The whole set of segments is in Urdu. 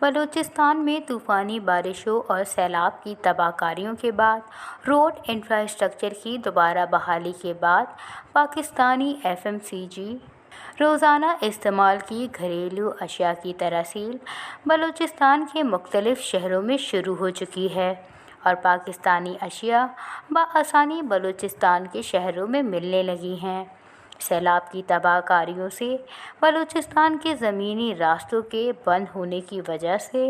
بلوچستان میں طوفانی بارشوں اور سیلاب کی تباہ کاریوں کے بعد روڈ انفراسٹرکچر کی دوبارہ بحالی کے بعد پاکستانی FMCG روزانہ استعمال کی گھریلو اشیاء کی ترسیل بلوچستان کے مختلف شہروں میں شروع ہو چکی ہے اور پاکستانی اشیاء بآسانی بلوچستان کے شہروں میں ملنے لگی ہیں۔ سیلاب کی تباہ کاریوں سے بلوچستان کے زمینی راستوں کے بند ہونے کی وجہ سے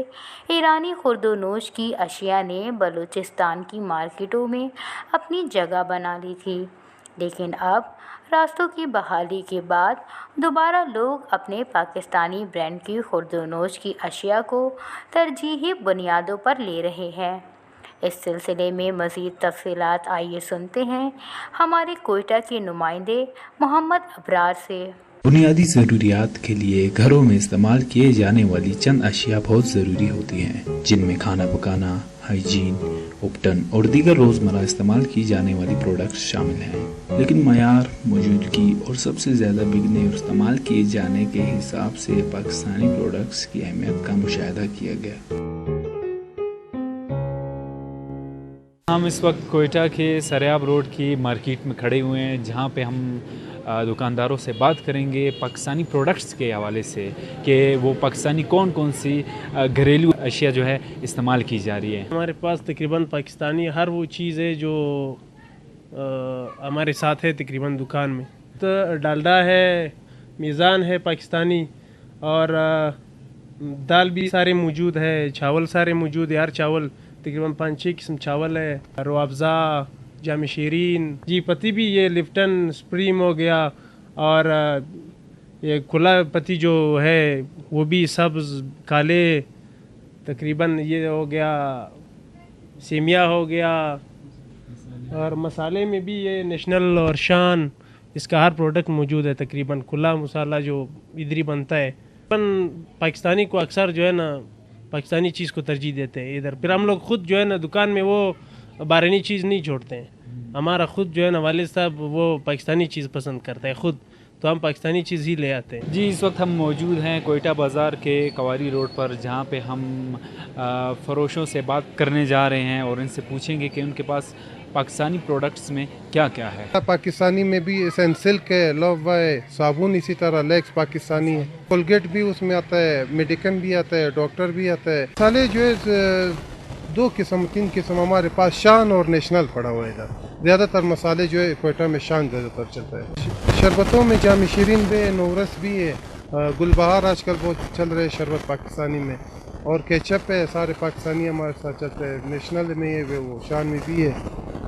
ایرانی خورد و نوش کی اشیاء نے بلوچستان کی مارکیٹوں میں اپنی جگہ بنا لی تھی، لیکن اب راستوں کی بحالی کے بعد دوبارہ لوگ اپنے پاکستانی برانڈ کی خورد و نوش کی اشیاء کو ترجیحی بنیادوں پر لے رہے ہیں۔ اس سلسلے میں مزید تفصیلات آئیے سنتے ہیں ہمارے کوئٹہ کے نمائندے محمد ابرار سے۔ بنیادی ضروریات کے لیے گھروں میں استعمال کیے جانے والی چند اشیاء بہت ضروری ہوتی ہیں، جن میں کھانا پکانا، ہائیجین اپٹن اور دیگر روزمرہ استعمال کی جانے والی پروڈکٹس شامل ہیں، لیکن معیار، موجودگی اور سب سے زیادہ بکنے اور استعمال کیے جانے کے حساب سے پاکستانی پروڈکٹس کی اہمیت کا مشاہدہ کیا گیا۔ ہم اس وقت کوئٹہ کے سریاب روڈ کی مارکیٹ میں کھڑے ہوئے ہیں، جہاں پہ ہم دکانداروں سے بات کریں گے پاکستانی پروڈکٹس کے حوالے سے کہ وہ پاکستانی کون کون سی گھریلو اشیاء جو ہے استعمال کی جا رہی ہے۔ ہمارے پاس تقریباً پاکستانی ہر وہ چیز ہے جو ہمارے ساتھ ہے تقریباً دکان میں۔ تو ڈالڈا ہے، میزان ہے پاکستانی، اور دال بھی سارے موجود ہے، چاول سارے موجود ہے، ہر چاول تقریباً 5-6 قسم چاول ہے، روابزہ، جامع شیرین، جی پتی بھی، یہ لپٹن سپریم ہو گیا، اور یہ کھلا پتی جو ہے وہ بھی سبز کالے، تقریباً یہ ہو گیا، سیمیا ہو گیا، اور مسالے میں بھی یہ نیشنل اور شان، اس کا ہر پروڈکٹ موجود ہے تقریباً۔ کھلا مسالہ جو ادھر بنتا ہے، پاکستانی کو اکثر جو ہے نا پاکستانی چیز کو ترجیح دیتے ہیں ادھر۔ پھر ہم لوگ خود جو ہے نا دکان میں وہ بارانی چیز نہیں چھوڑتے ہیں، ہمارا خود جو ہے نا والد صاحب وہ پاکستانی چیز پسند کرتا ہے خود، تو ہم پاکستانی چیز ہی لے آتے ہیں۔ جی، اس وقت ہم موجود ہیں کوئٹہ بازار کے کواری روڈ پر، جہاں پہ ہم فروشوں سے بات کرنے جا رہے ہیں اور ان سے پوچھیں گے کہ ان کے پاس پاکستانی پروڈکٹس میں کیا کیا ہے۔ پاکستانی میں بھی سلک ہے، لووا ہے، صابن اسی طرح لیکس پاکستانی ہے، کولگیٹ بھی اس میں آتا ہے، میڈیکن بھی آتا ہے، ڈاکٹر بھی آتا ہے۔ مسالے جو ہے 2 قسم 3 قسم ہمارے پاس، شان اور نیشنل پڑا ہوا ہے ادھر۔ زیادہ تر مسالے جو ہے کوئٹہ میں شان زیادہ تر چلتا ہے۔ شربتوں میں جامع شیرین بھی ہے، نورس بھی ہے، گل بہار آج کل بہت چل رہے شربت پاکستانی میں، اور کیچپ ہے، سارے پاکستانی ہمارے ساتھ چلتے ہیں۔ نیشنل میں ہے، وہ شان میں بھی ہے،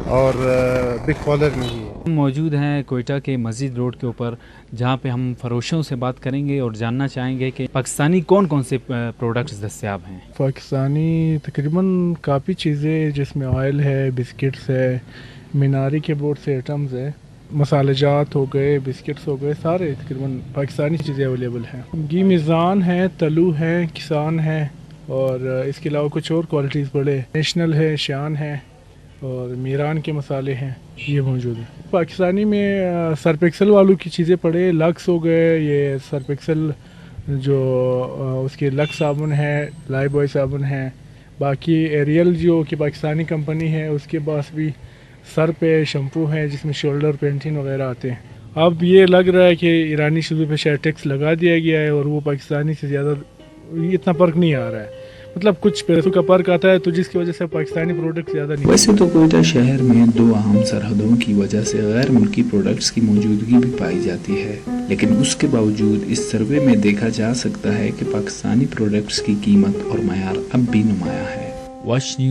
اور بگ فالر میں بھی ہے۔ موجود ہیں کوئٹہ کے مسجد روڈ کے اوپر، جہاں پہ ہم فروشوں سے بات کریں گے اور جاننا چاہیں گے کہ پاکستانی کون کون سے پروڈکٹس دستیاب ہیں۔ پاکستانی تقریباً کافی چیزیں، جس میں آئل ہے، بسکٹس ہے، میناری کے بہت سے آئٹمز ہے، مسالہ جات ہو گئے، بسکٹس ہو گئے، سارے تقریباً پاکستانی چیزیں اویلیبل ہیں۔ گھی میزان ہے، تلو ہے، کسان ہے، اور اس کے علاوہ کچھ اور کوالٹیز بڑے، نیشنل ہے، شان ہے، اور میران کے مسالے ہیں، یہ موجود ہیں۔ پاکستانی میں سرف ایکسل والوں کی چیزیں پڑے، لکس ہو گئے، یہ سرف ایکسل جو اس کے لکس صابن ہے، لائف بوائے صابن ہے، باقی ایریل جو کہ پاکستانی کمپنی ہے، اس کے پاس بھی سر پہ شیمپو ہے جس میں شولڈر پینٹین وغیرہ آتے ہیں۔ اب یہ لگ رہا ہے کہ ایرانی چیزوں پہ شاید ٹیکس لگا دیا گیا ہے، اور وہ پاکستانی سے زیادہ اتنا فرق نہیں آ رہا ہے، مطلب کچھ پیسوں کا فرق آتا ہے، تو جس کی وجہ سے پاکستانی پروڈکٹ زیادہ نہیں۔ ویسے تو کوئٹہ شہر میں 2 اہم سرحدوں کی وجہ سے غیر ملکی پروڈکٹس کی موجودگی بھی پائی جاتی ہے، لیکن اس کے باوجود اس سروے میں دیکھا جا سکتا ہے کہ پاکستانی پروڈکٹس کی قیمت اور معیار اب بھی نمایاں ہے۔